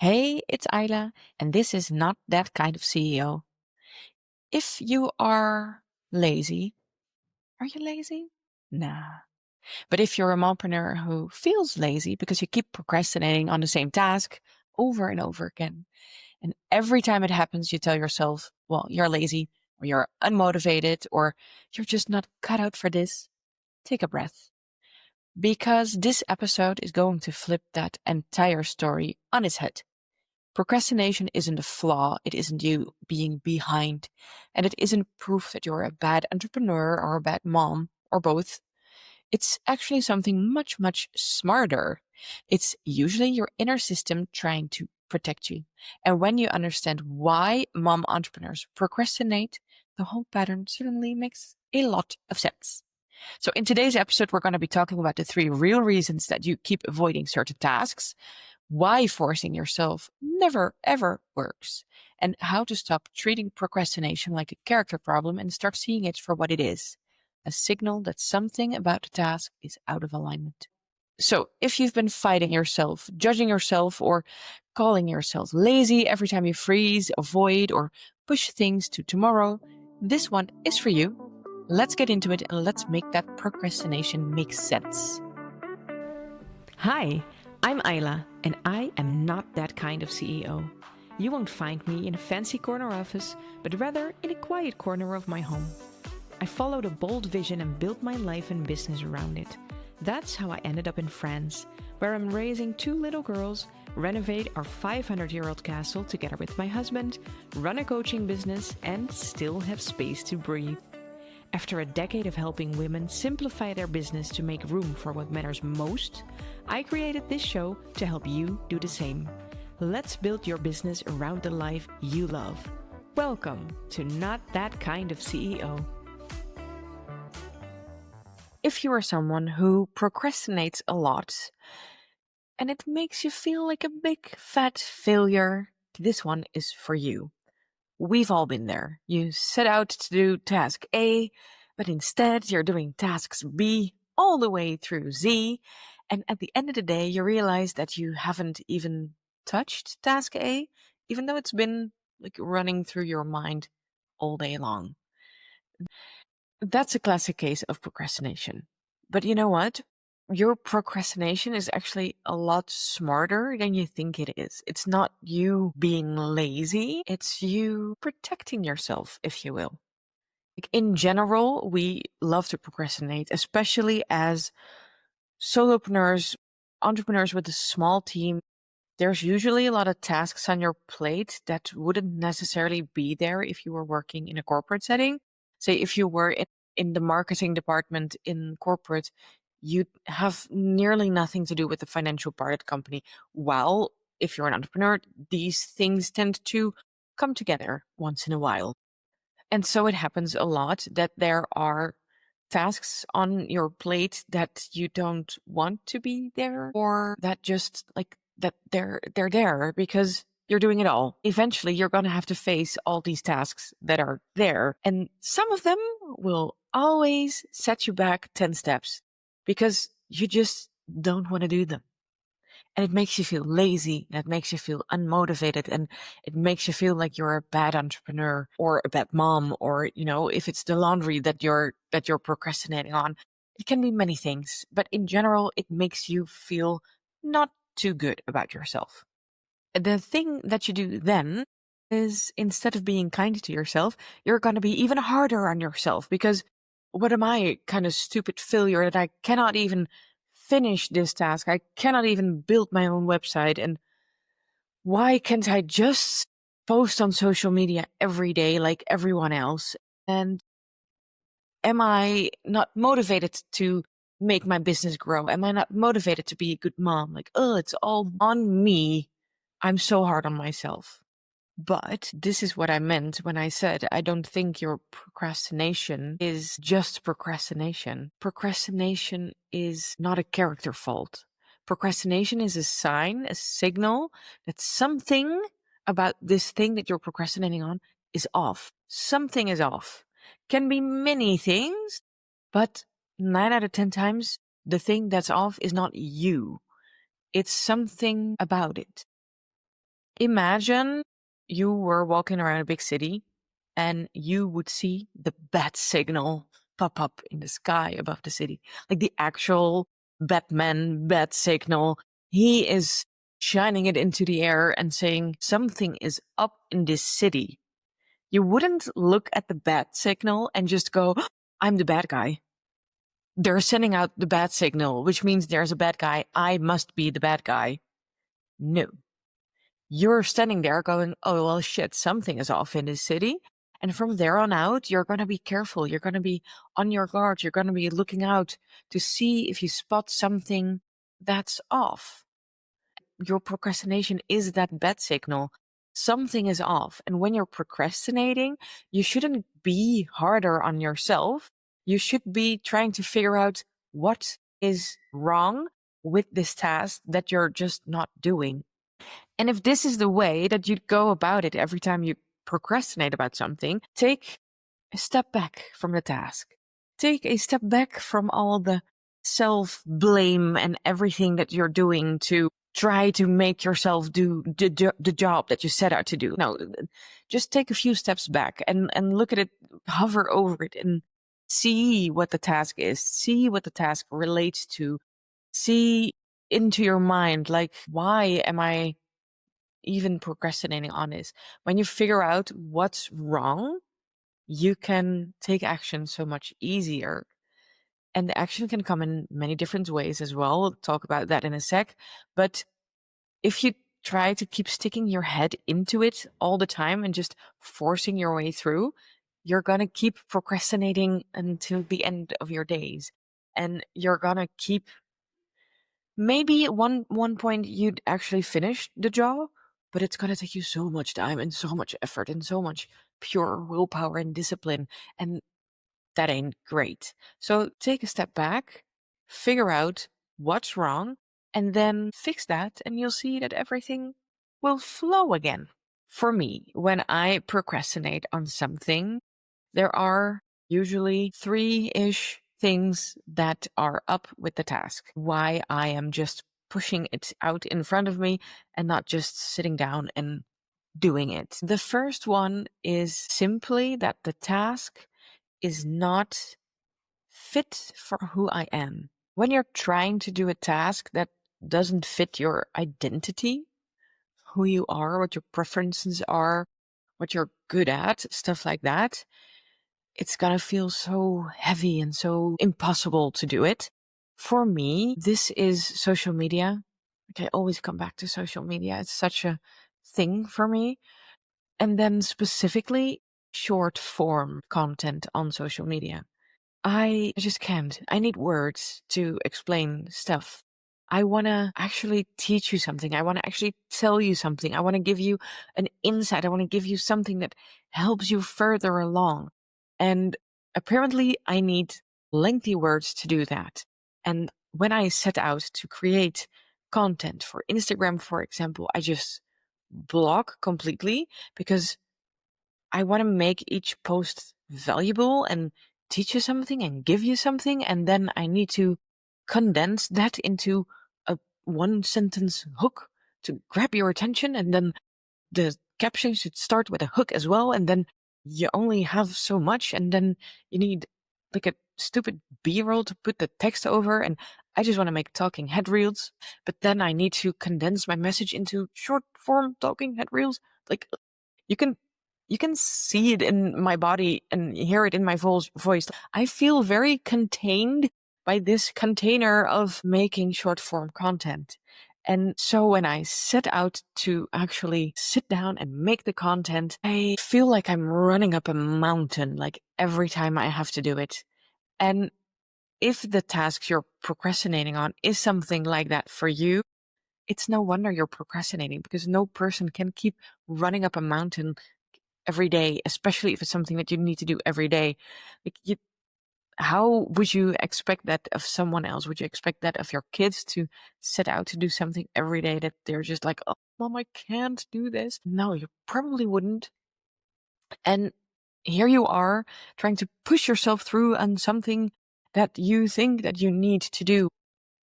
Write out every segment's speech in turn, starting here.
Hey, it's Ayla, and this is not that kind of CEO. If you are lazy, are you lazy? Nah. But if you're a mompreneur who feels lazy because you keep procrastinating on the same task over and over again, and every time it happens, you tell yourself, well, you're lazy, or you're unmotivated, or you're just not cut out for this, take a breath. Because this episode is going to flip that entire story on its head. Procrastination isn't a flaw, it isn't you being behind, and it isn't proof that you're a bad entrepreneur or a bad mom or both. It's actually something much, much smarter. It's usually your inner system trying to protect you. And when you understand why mom entrepreneurs procrastinate, the whole pattern suddenly makes a lot of sense. So, in today's episode, we're going to be talking about the three real reasons that you keep avoiding certain tasks, why forcing yourself never ever works, and how to stop treating procrastination like a character problem and start seeing it for what it is, a signal that something about the task is out of alignment. So, if you've been fighting yourself, judging yourself, or calling yourself lazy every time you freeze, avoid, or push things to tomorrow, this one is for you. Let's get into it and let's make that procrastination make sense. Hi, I'm Ayla, and I am not that kind of CEO. You won't find me in a fancy corner office, but rather in a quiet corner of my home. I followed a bold vision and built my life and business around it. That's how I ended up in France, where I'm raising two little girls, renovate our 500-year-old castle together with my husband, run a coaching business, and still have space to breathe. After a decade of helping women simplify their business to make room for what matters most, I created this show to help you do the same. Let's build your business around the life you love. Welcome to Not That Kind of CEO. If you are someone who procrastinates a lot and it makes you feel like a big fat failure, this one is for you. We've all been there. You set out to do task A, but instead you're doing tasks B all the way through Z. And at the end of the day, you realize that you haven't even touched task A, even though it's been like running through your mind all day long. That's a classic case of procrastination. But you know what? Your procrastination is actually a lot smarter than you think it is. It's not you being lazy, it's you protecting yourself, if you will. Like in general, we love to procrastinate, especially as solopreneurs, entrepreneurs with a small team. There's usually a lot of tasks on your plate that wouldn't necessarily be there if you were working in a corporate setting. Say, if you were in the marketing department in corporate, you'd have nearly nothing to do with the financial part of the company. While if you're an entrepreneur, these things tend to come together once in a while. And so it happens a lot that there are tasks on your plate that you don't want to be there, or that just like that they're there because you're doing it all. Eventually you're going to have to face all these tasks that are there, and some of them will always set you back 10 steps because you just don't want to do them. And it makes you feel lazy, and it makes you feel unmotivated, and it makes you feel like you're a bad entrepreneur or a bad mom, or if it's the laundry that you're procrastinating on. It can be many things, but in general it makes you feel not too good about yourself. The thing that you do then is, instead of being kind to yourself, you're going to be even harder on yourself because what am I, kind of stupid failure that I cannot even finish this task? I cannot even build my own website. And why can't I just post on social media every day like everyone else? And am I not motivated to make my business grow? Am I not motivated to be a good mom? Like, oh, it's all on me. I'm so hard on myself. But this is what I meant when I said I don't think your procrastination is just procrastination. Procrastination is not a character fault. Procrastination is a sign, a signal that something about this thing that you're procrastinating on is off. Something is off. Can be many things, but 9 out of 10 times, the thing that's off is not you. It's something about it. Imagine you were walking around a big city and you would see the bat signal pop up in the sky above the city. Like the actual Batman bat signal. He is shining it into the air and saying something is up in this city. You wouldn't look at the bat signal and just go, I'm the bad guy. They're sending out the bad signal, which means there's a bad guy. I must be the bad guy. No. You're standing there going, oh, well, shit, something is off in this city. And from there on out, you're going to be careful. You're going to be on your guard. You're going to be looking out to see if you spot something that's off. Your procrastination is that bad signal. Something is off. And when you're procrastinating, you shouldn't be harder on yourself. You should be trying to figure out what is wrong with this task that you're just not doing. And if this is the way that you'd go about it every time you procrastinate about something, take a step back from the task. Take a step back from all the self blame and everything that you're doing to try to make yourself do the job that you set out to do. No, just take a few steps back and look at it, hover over it, and see what the task is, see what the task relates to, see into your mind, like, why am I even procrastinating on this? When you figure out what's wrong, you can take action so much easier. And the action can come in many different ways as well. We'll talk about that in a sec. But if you try to keep sticking your head into it all the time and just forcing your way through, you're going to keep procrastinating until the end of your days. And you're going to keep, maybe at one point you'd actually finish the job, but it's going to take you so much time and so much effort and so much pure willpower and discipline. And that ain't great. So take a step back, figure out what's wrong, and then fix that, and you'll see that everything will flow again. For me, when I procrastinate on something, there are usually 3-ish things that are up with the task. Why I am just pushing it out in front of me and not just sitting down and doing it. The first one is simply that the task is not fit for who I am. When you're trying to do a task that doesn't fit your identity, who you are, what your preferences are, what you're good at, stuff like that, it's gonna feel so heavy and so impossible to do it. For me, this is social media. Like, I always come back to social media. It's such a thing for me. And then specifically short form content on social media. I just can't. I need words to explain stuff. I want to actually teach you something. I want to actually tell you something. I want to give you an insight. I want to give you something that helps you further along. And apparently, I need lengthy words to do that. And when I set out to create content for Instagram, for example, I just block completely because I want to make each post valuable and teach you something and give you something. And then I need to condense that into a 1 sentence hook to grab your attention. And then the caption should start with a hook as well. And then you only have so much. And then you need like a stupid B-roll to put the text over. And I just want to make talking head reels. But then I need to condense my message into short form talking head reels. Like, you can see it in my body and hear it in my voice. I feel very contained by this container of making short form content. And so when I set out to actually sit down and make the content, I feel like I'm running up a mountain, like every time I have to do it. And if the task you're procrastinating on is something like that for you, it's no wonder you're procrastinating, because no person can keep running up a mountain every day, especially if it's something that you need to do every day. Like, how would you expect that of someone else? Would you expect that of your kids to set out to do something every day that they're just like, oh, mom, I can't do this? No, you probably wouldn't. And here you are trying to push yourself through on something that you think that you need to do.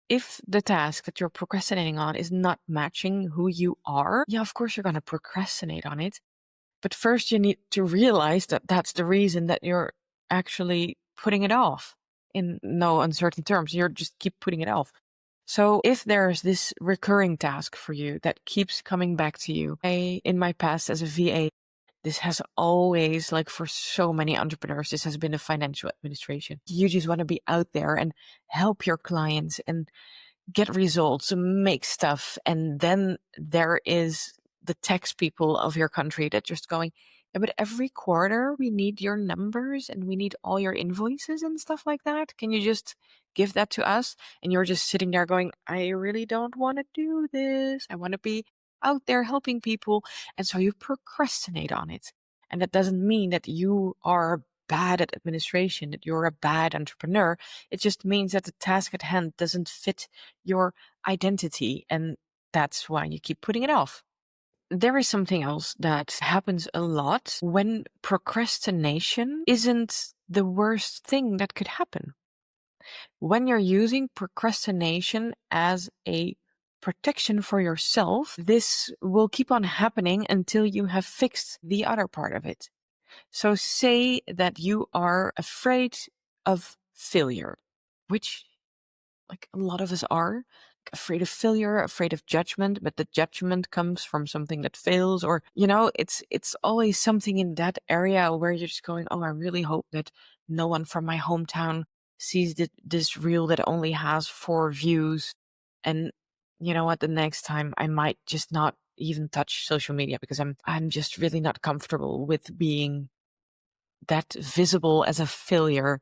If the task that you're procrastinating on is not matching who you are, yeah, of course you're going to procrastinate on it. But first, you need to realize that that's the reason that you're actually putting it off. In no uncertain terms, you're just keep putting it off. So if there's this recurring task for you that keeps coming back to you, in my past as a VA, this has always, like for so many entrepreneurs, this has been a financial administration. You just want to be out there and help your clients and get results, make stuff. And then there is the tax people of your country that just going, yeah, but every quarter we need your numbers and we need all your invoices and stuff like that. Can you just give that to us? And you're just sitting there going, I really don't want to do this. I want to be out there helping people. And so you procrastinate on it. And that doesn't mean that you are bad at administration, that you're a bad entrepreneur. It just means that the task at hand doesn't fit your identity, and that's why you keep putting it off. There is something else that happens a lot when procrastination isn't the worst thing that could happen. When you're using procrastination as a protection for yourself, this will keep on happening until you have fixed the other part of it. So say that you are afraid of failure, which like a lot of us are afraid of failure, afraid of judgment, but the judgment comes from something that fails, or it's always something in that area where you're just going, oh, I really hope that no one from my hometown sees this reel that only has 4 views. And you know what, the next time I might just not even touch social media because I'm just really not comfortable with being that visible as a failure.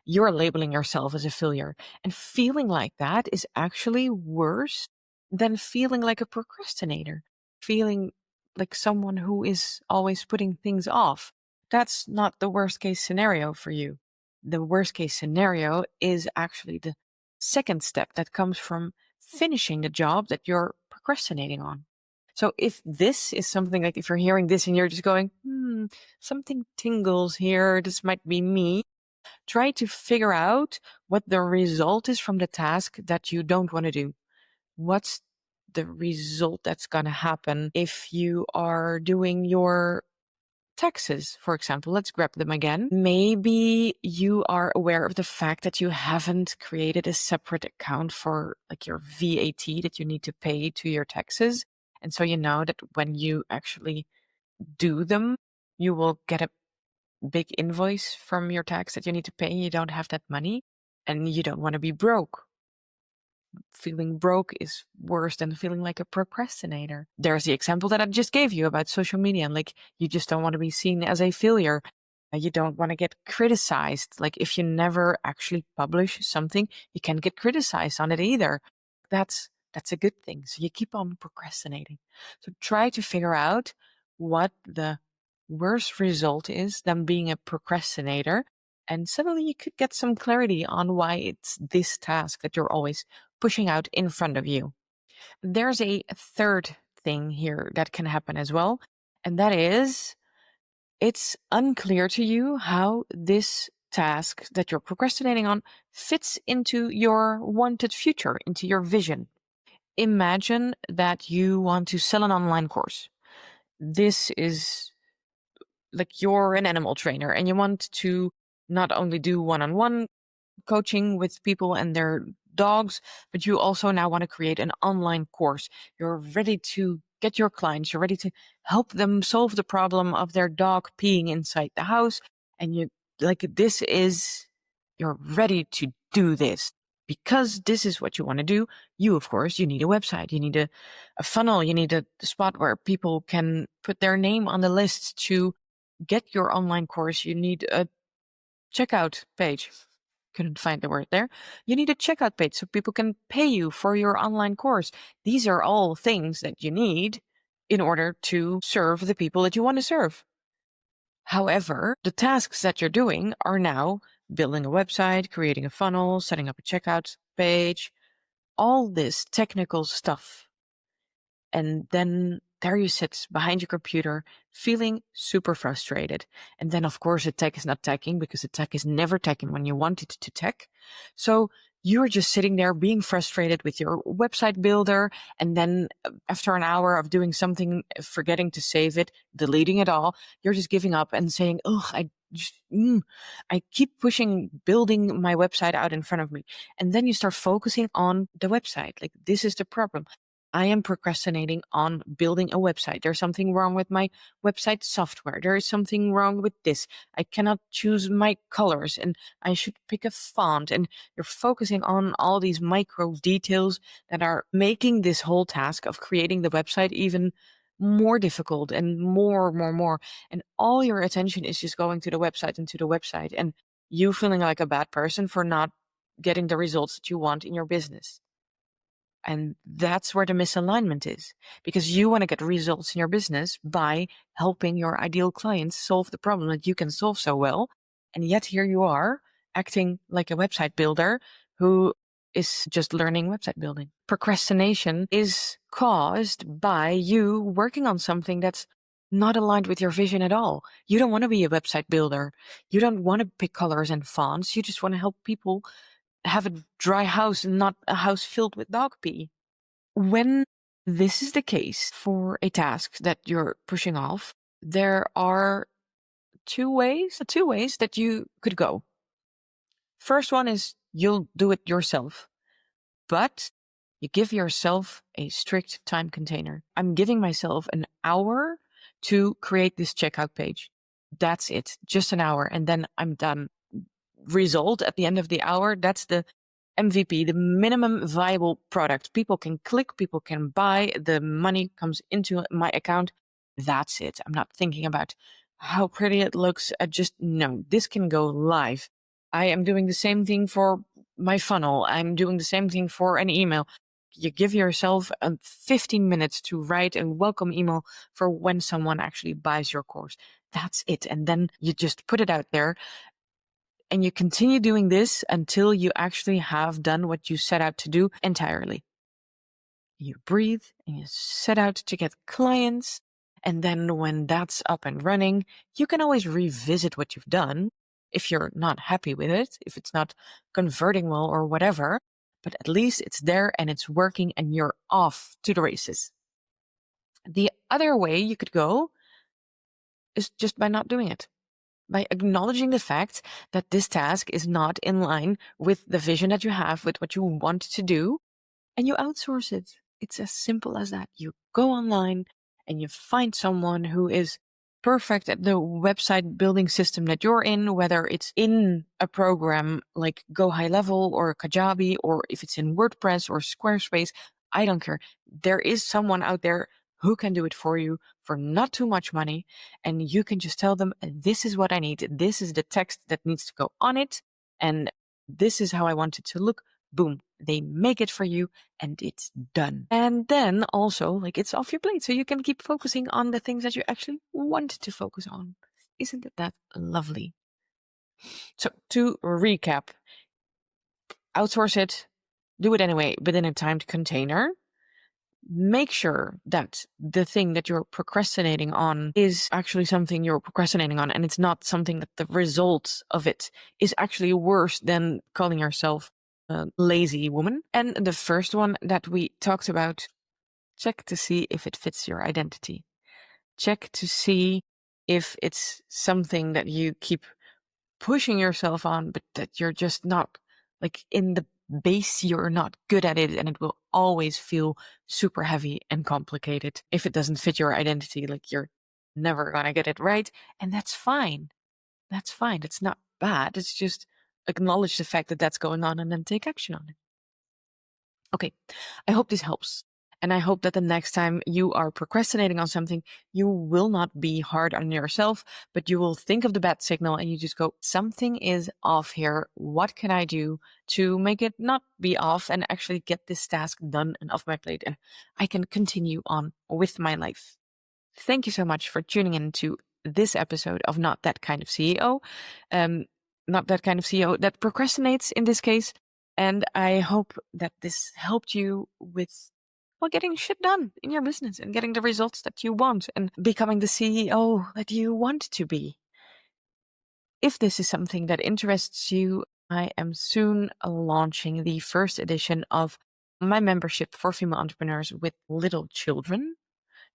You're labeling yourself as a failure. And feeling like that is actually worse than feeling like a procrastinator, feeling like someone who is always putting things off. That's not the worst case scenario for you. The worst case scenario is actually the second step that comes from finishing the job that you're procrastinating on. So if this is something like, if you're hearing this and you're just going, something tingles here, this might be me, try to figure out what the result is from the task that you don't want to do. What's the result that's going to happen if you are doing your taxes, for example? Let's grab them again. Maybe you are aware of the fact that you haven't created a separate account for like your VAT that you need to pay to your taxes. And so you know that when you actually do them, you will get a big invoice from your tax that you need to pay. You don't have that money and you don't want to be broke. Feeling broke is worse than feeling like a procrastinator. There's the example that I just gave you about social media. And like, you just don't want to be seen as a failure. You don't want to get criticized. Like, if you never actually publish something, you can't get criticized on it either. That's a good thing. So you keep on procrastinating. So try to figure out what the worst result is than being a procrastinator. And suddenly you could get some clarity on why it's this task that you're always pushing out in front of you. There's a third thing here that can happen as well. And that is, it's unclear to you how this task that you're procrastinating on fits into your wanted future, into your vision. Imagine that you want to sell an online course. This is like, you're an animal trainer and you want to not only do one-on-one coaching with people and their dogs, but you also now want to create an online course. You're ready to get your clients, you're ready to help them solve the problem of their dog peeing inside the house. And you're ready to do this because this is what you want to do. You, of course, you need a website, you need a funnel, you need a spot where people can put their name on the list to get your online course. You need a checkout page. Couldn't find the word there. You need a checkout page so people can pay you for your online course. These are all things that you need in order to serve the people that you want to serve. However, the tasks that you're doing are now building a website, creating a funnel, setting up a checkout page, all this technical stuff. And then there you sit behind your computer feeling super frustrated. And then, of course, the tech is not teching because the tech is never teching when you want it to tech. So you're just sitting there being frustrated with your website builder. And then after an hour of doing something, forgetting to save it, deleting it all, you're just giving up and saying, oh, I keep pushing building my website out in front of me. And then you start focusing on the website. Like, this is the problem. I am procrastinating on building a website. There's something wrong with my website software. There is something wrong with this. I cannot choose my colors and I should pick a font. And you're focusing on all these micro details that are making this whole task of creating the website even more difficult and more. And all your attention is just going to the website and to the website, and you feeling like a bad person for not getting the results that you want in your business. And that's where the misalignment is, because you want to get results in your business by helping your ideal clients solve the problem that you can solve so well. And yet here you are acting like a website builder who is just learning website building. Procrastination is caused by you working on something that's not aligned with your vision at all. You don't want to be a website builder. You don't want to pick colors and fonts. You just want to help people have a dry house and not a house filled with dog pee. When this is the case for a task that you're pushing off, there are two ways that you could go. First one is you'll do it yourself, but you give yourself a strict time container. I'm giving myself an hour to create this checkout page. That's it, just an hour, and then I'm done. Result at the end of the hour, that's the MVP, the minimum viable product. People can click, people can buy, the money comes into my account. That's it. I'm not thinking about how pretty it looks. I just know this can go live. I am doing the same thing for my funnel. I'm doing the same thing for an email. You give yourself 15 minutes to write a welcome email for when someone actually buys your course. That's it. And then you just put it out there. And you continue doing this until you actually have done what you set out to do entirely. You breathe and you set out to get clients. And then when that's up and running, you can always revisit what you've done if you're not happy with it, if it's not converting well or whatever. But at least it's there and it's working and you're off to the races. The other way you could go is just by not doing it. By acknowledging the fact that this task is not in line with the vision that you have, with what you want to do, and you outsource it. It's as simple as that. You go online and you find someone who is perfect at the website building system that you're in, whether it's in a program like Go High Level or Kajabi, or if it's in WordPress or Squarespace. I don't care. There is someone out there who can do it for you for not too much money. And you can just tell them, this is what I need. This is the text that needs to go on it. And this is how I want it to look. Boom. They make it for you and it's done. And then also, like, it's off your plate. So you can keep focusing on the things that you actually want to focus on. Isn't that lovely? So to recap, outsource it, do it anyway, but in a timed container. Make sure that the thing that you're procrastinating on is actually something you're procrastinating on, and it's not something that the result of it is actually worse than calling yourself a lazy woman. And the first one that we talked about, check to see if it fits your identity. Check to see if it's something that you keep pushing yourself on, but that you're just not, like, in the base, you're not good at it, and it will always feel super heavy and complicated if it doesn't fit your identity. Like, you're never gonna get it right, and that's fine. That's fine. It's not bad. It's just acknowledge the fact that that's going on and then take action on it. Okay, I hope this helps. And I hope that the next time you are procrastinating on something, you will not be hard on yourself, but you will think of the bad signal and you just go, something is off here. What can I do to make it not be off and actually get this task done and off my plate? And I can continue on with my life. Thank you so much for tuning in to this episode of Not That Kind of CEO. Not that kind of CEO that procrastinates in this case. And I hope that this helped you with, well, getting shit done in your business and getting the results that you want and becoming the CEO that you want to be. If this is something that interests you, I am soon launching the first edition of my membership for female entrepreneurs with little children.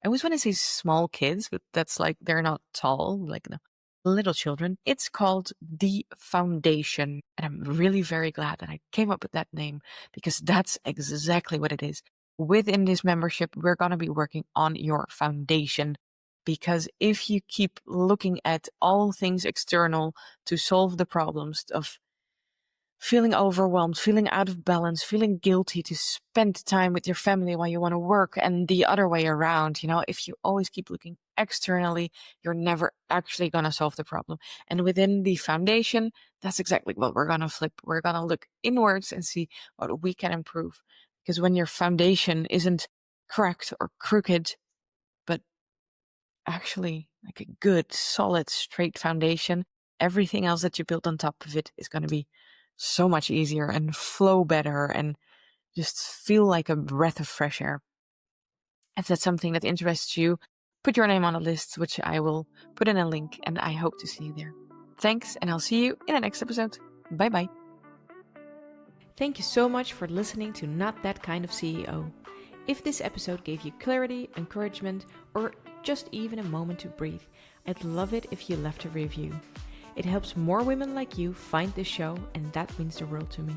I always want to say small kids, but that's like they're not tall, like no, little children. It's called The Foundation. And I'm really very glad that I came up with that name because that's exactly what it is. Within this membership, we're going to be working on your foundation. Because if you keep looking at all things external to solve the problems of feeling overwhelmed, feeling out of balance, feeling guilty to spend time with your family while you want to work, and the other way around, if you always keep looking externally, you're never actually going to solve the problem. And within the foundation, that's exactly what we're going to flip. We're going to look inwards and see what we can improve. Because when your foundation isn't cracked or crooked, but actually like a good, solid, straight foundation, everything else that you build on top of it is going to be so much easier and flow better and just feel like a breath of fresh air. If that's something that interests you, put your name on a list, which I will put in a link, and I hope to see you there. Thanks, and I'll see you in the next episode. Bye bye. Thank you so much for listening to Not That Kind of CEO. If this episode gave you clarity, encouragement, or just even a moment to breathe, I'd love it if you left a review. It helps more women like you find this show, and that means the world to me.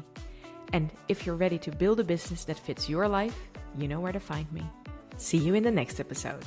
And if you're ready to build a business that fits your life, you know where to find me. See you in the next episode.